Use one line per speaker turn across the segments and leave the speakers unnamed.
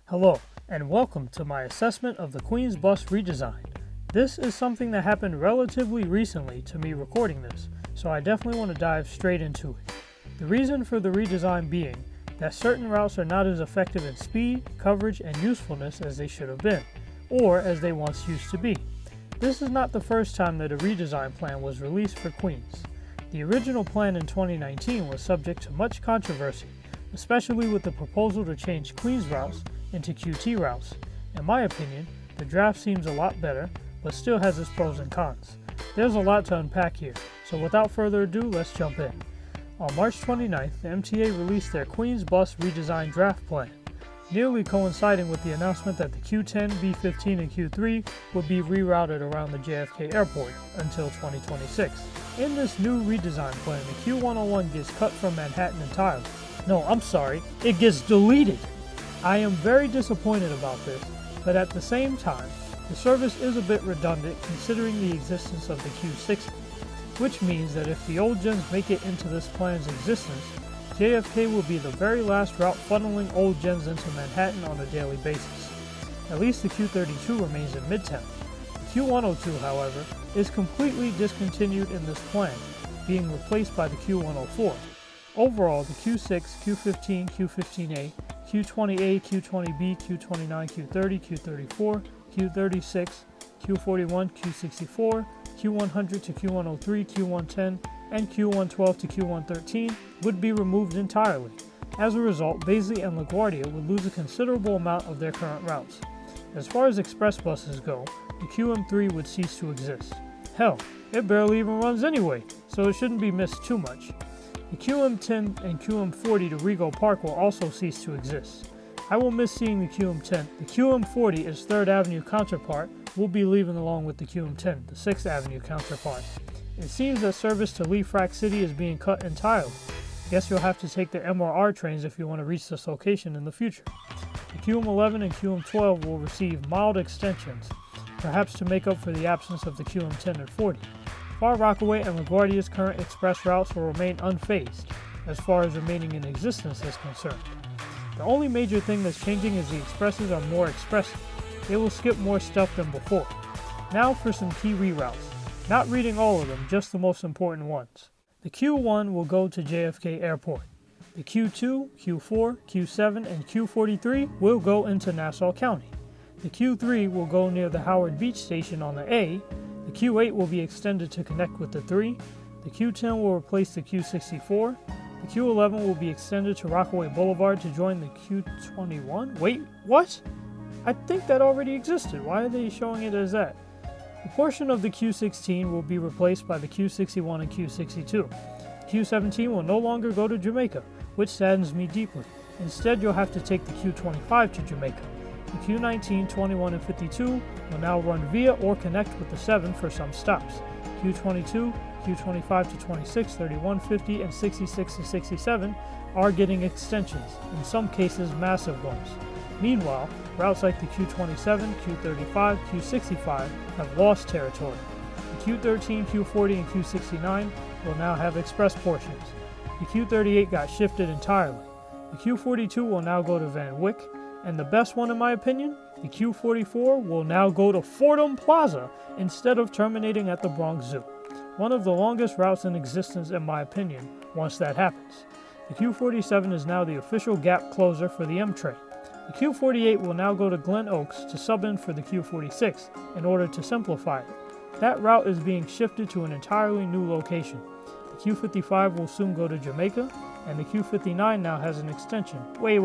Hello, and welcome to my assessment of the Queens Bus Redesign. This is something that happened relatively recently to me recording this, so I definitely want to dive straight into it. The reason for the redesign being that certain routes are not as effective in speed, coverage, and usefulness as they should have been, or as they once used to be. This is not the first time that a redesign plan was released for Queens. The original plan in 2019 was subject to much controversy, especially with the proposal to change Queens routes into QT routes. In my opinion, the draft seems a lot better, but still has its pros and cons. There's a lot to unpack here, so without further ado, let's jump in. On March 29th, the MTA released their Queens Bus Redesign draft plan, nearly coinciding with the announcement that the Q10, B15, and Q3 would be rerouted around the JFK airport until 2026. In this new redesign plan, the Q101 gets cut from Manhattan entirely. No, I'm sorry, it gets deleted. I am very disappointed about this, but at the same time, the service is a bit redundant considering the existence of the Q60, which means that if the old gens make it into this plan's existence, JFK will be the very last route funneling old gens into Manhattan on a daily basis. At least the Q32 remains in Midtown. The Q102, however, is completely discontinued in this plan, being replaced by the Q104. Overall, the Q6, Q15, Q15A, Q20A, Q20B, Q29, Q30, Q34, Q36, Q41, Q64, Q100 to Q103, Q110, and Q112 to Q113 would be removed entirely. As a result, Baisley and LaGuardia would lose a considerable amount of their current routes. As far as express buses go, the QM3 would cease to exist. Hell, it barely even runs anyway, so it shouldn't be missed too much. The QM10 and QM40 to Rego Park will also cease to exist. I will miss seeing the QM10. The QM40, its 3rd Avenue counterpart, will be leaving along with the QM10, the 6th Avenue counterpart. It seems that service to Lee Frac City is being cut entirely. Guess you'll have to take the MRR trains if you want to reach this location in the future. The QM11 and QM12 will receive mild extensions, perhaps to make up for the absence of the QM10 and 40. Far Rockaway and LaGuardia's current express routes will remain unfazed, as far as remaining in existence is concerned. The only major thing that's changing is the expresses are more expressive. They will skip more stuff than before. Now for some key reroutes. Not reading all of them, just the most important ones. The Q1 will go to JFK Airport. The Q2, Q4, Q7, and Q43 will go into Nassau County. The Q3 will go near the Howard Beach Station on the A. The Q8 will be extended to connect with the 3. The Q10 will replace the Q64. The Q11 will be extended to Rockaway Boulevard to join the Q21. Wait, what? I think that already existed. Why are they showing it as that? A portion of the Q16 will be replaced by the Q61 and Q62. Q17 will no longer go to Jamaica, which saddens me deeply. Instead, you'll have to take the Q25 to Jamaica. The Q19, 21, and 52 will now run via or connect with the 7 for some stops. Q22, Q25 to 26, 31, 50, and 66 to 67 are getting extensions, in some cases massive ones. Meanwhile, routes like the Q27, Q35, Q65 have lost territory. The Q13, Q40, and Q69 will now have express portions. The Q38 got shifted entirely. The Q42 will now go to Van Wyck, and the best one in my opinion, the Q44 will now go to Fordham Plaza instead of terminating at the Bronx Zoo. One of the longest routes in existence in my opinion, once that happens. The Q47 is now the official gap closer for the M train. The Q48 will now go to Glen Oaks to sub in for the Q46 in order to simplify it. That route is being shifted to an entirely new location. The Q55 will soon go to Jamaica, and the Q59 now has an extension. Wait.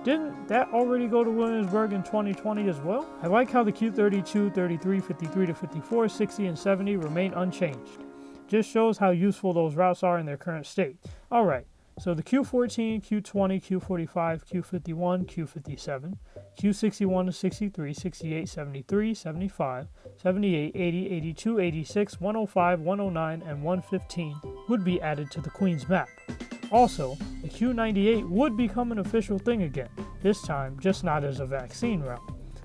Didn't that already go to Williamsburg in 2020 as well? I like how the Q32, 33, 53 to 54, 60, and 70 remain unchanged. Just shows how useful those routes are in their current state. Alright, so the Q14, Q20, Q45, Q51, Q57, Q61 to 63, 68, 73, 75, 78, 80, 82, 86, 105, 109, and 115 would be added to the Queens map. Also, the Q98 would become an official thing again, this time just not as a vaccine route.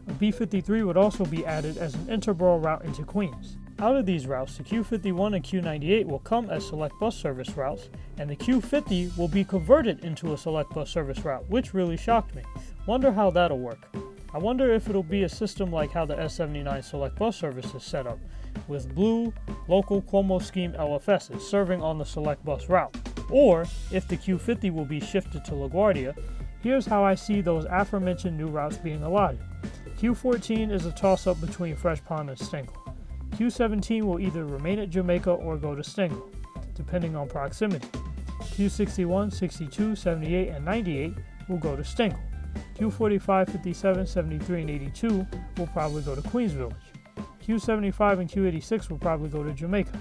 A B53 would also be added as an interborough route into Queens. Out of these routes, the Q51 and Q98 will come as select bus service routes, and the Q50 will be converted into a select bus service route, which really shocked me. Wonder how that'll work. I wonder if it'll be a system like how the S79 Select Bus Service is set up, with blue, local Cuomo scheme LFSs serving on the Select Bus route, or if the Q50 will be shifted to LaGuardia. Here's how I see those aforementioned new routes being allotted. Q14 is a toss-up between Fresh Pond and Stengel. Q17 will either remain at Jamaica or go to Stengel, depending on proximity. Q61, 62, 78, and 98 will go to Stengel. Q45, 57, 73, and 82 will probably go to Queens Village. Q75 and Q86 will probably go to Jamaica.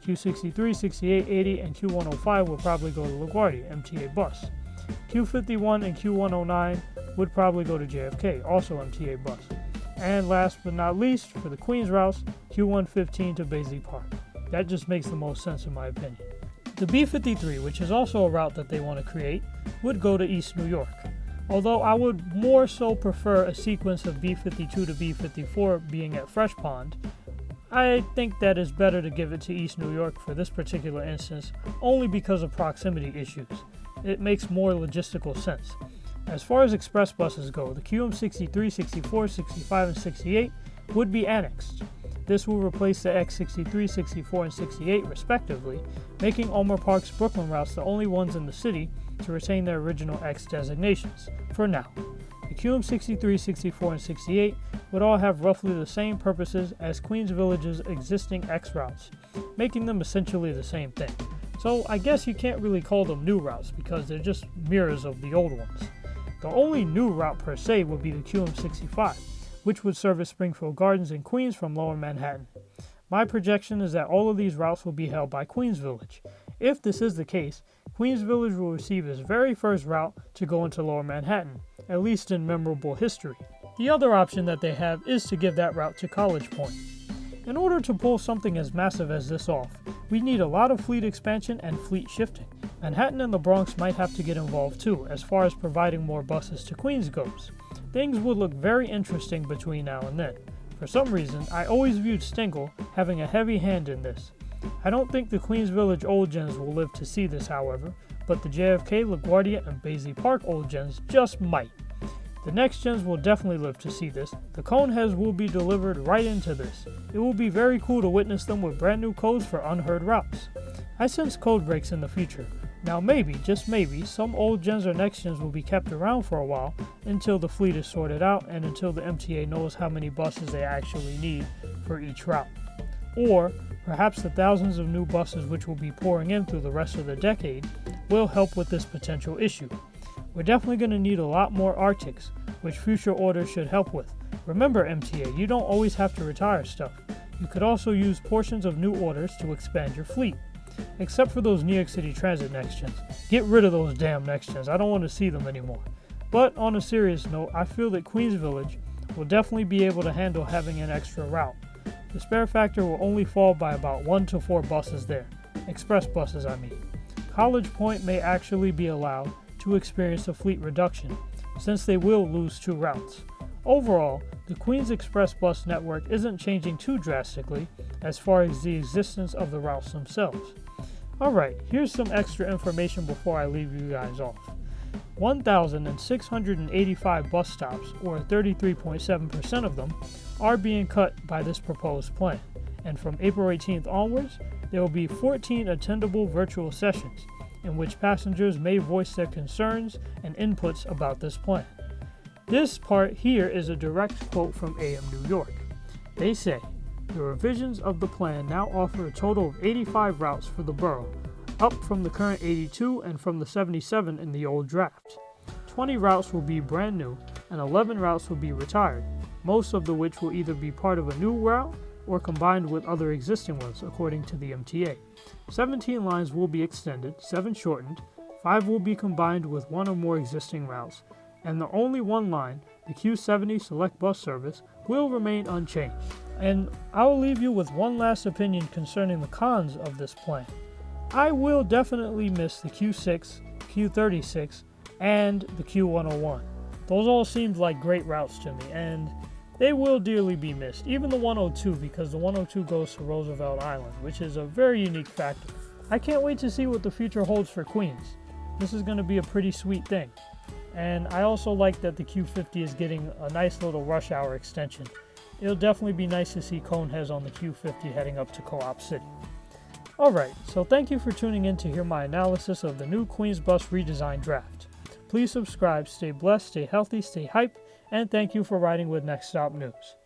Q63, 68, 80, and Q105 will probably go to LaGuardia, MTA bus. Q51 and Q109 would probably go to JFK, also MTA bus. And last but not least, for the Queens routes, Q115 to Baisley Park. That just makes the most sense in my opinion. The B53, which is also a route that they want to create, would go to East New York. Although I would more so prefer a sequence of B52 to B54 being at Fresh Pond, I think that it's better to give it to East New York for this particular instance, only because of proximity issues. It makes more logistical sense. As far as express buses go, the QM 63, 64, 65, and 68 would be annexed. This will replace the X 63, 64, and 68 respectively, making Omar Park's Brooklyn routes the only ones in the city to retain their original X designations, for now. The QM 63, 64, and 68 would all have roughly the same purposes as Queens Village's existing X routes, making them essentially the same thing. So I guess you can't really call them new routes because they're just mirrors of the old ones. The only new route per se would be the QM 65, which would service Springfield Gardens in Queens from Lower Manhattan. My projection is that all of these routes will be held by Queens Village. If this is the case, Queens Village will receive its very first route to go into Lower Manhattan, at least in memorable history. The other option that they have is to give that route to College Point. In order to pull something as massive as this off, we need a lot of fleet expansion and fleet shifting. Manhattan and the Bronx might have to get involved too, as far as providing more buses to Queens goes. Things would look very interesting between now and then. For some reason, I always viewed Stengel having a heavy hand in this. I don't think the Queens Village old gens will live to see this, however, but the JFK, LaGuardia, and Baisley Park old gens just might. The next gens will definitely live to see this. The cone heads will be delivered right into this. It will be very cool to witness them with brand new codes for unheard routes. I sense code breaks in the future. Now maybe, just maybe, some old gens or next gens will be kept around for a while until the fleet is sorted out and until the MTA knows how many buses they actually need for each route. Or perhaps the thousands of new buses which will be pouring in through the rest of the decade will help with this potential issue. We're definitely going to need a lot more Arctics, which future orders should help with. Remember MTA, you don't always have to retire stuff. You could also use portions of new orders to expand your fleet. Except for those New York City Transit next gens. Get rid of those damn next gens, I don't want to see them anymore. But on a serious note, I feel that Queens Village will definitely be able to handle having an extra route. The spare factor will only fall by about 1 to 4 buses there. Express buses, I mean. College Point may actually be allowed to experience a fleet reduction, since they will lose 2 routes. Overall, the Queens Express bus network isn't changing too drastically as far as the existence of the routes themselves. Alright, here's some extra information before I leave you guys off. 1,685 bus stops, or 33.7% of them, are being cut by this proposed plan, and from April 18th onwards, there will be 14 attendable virtual sessions in which passengers may voice their concerns and inputs about this plan. This part here is a direct quote from AM New York. They say, the revisions of the plan now offer a total of 85 routes for the borough, up from the current 82 and from the 77 in the old draft. 20 routes will be brand new and 11 routes will be retired, most of which will either be part of a new route or combined with other existing ones, according to the MTA. 17 lines will be extended, 7 shortened, 5 will be combined with 1 or more existing routes, and the only one line, the Q70 Select Bus Service, will remain unchanged. And I'll leave you with one last opinion concerning the cons of this plan. I will definitely miss the Q6, Q36, and the Q101. Those all seemed like great routes to me, and they will dearly be missed, even the 102, because the 102 goes to Roosevelt Island, which is a very unique factor. I can't wait to see what the future holds for Queens. This is going to be a pretty sweet thing. And I also like that the Q50 is getting a nice little rush hour extension. It'll definitely be nice to see Coneheads on the Q50 heading up to Co-op City. Alright, so thank you for tuning in to hear my analysis of the new Queens Bus Redesign draft. Please subscribe, stay blessed, stay healthy, stay hype, and thank you for riding with Next Stop News.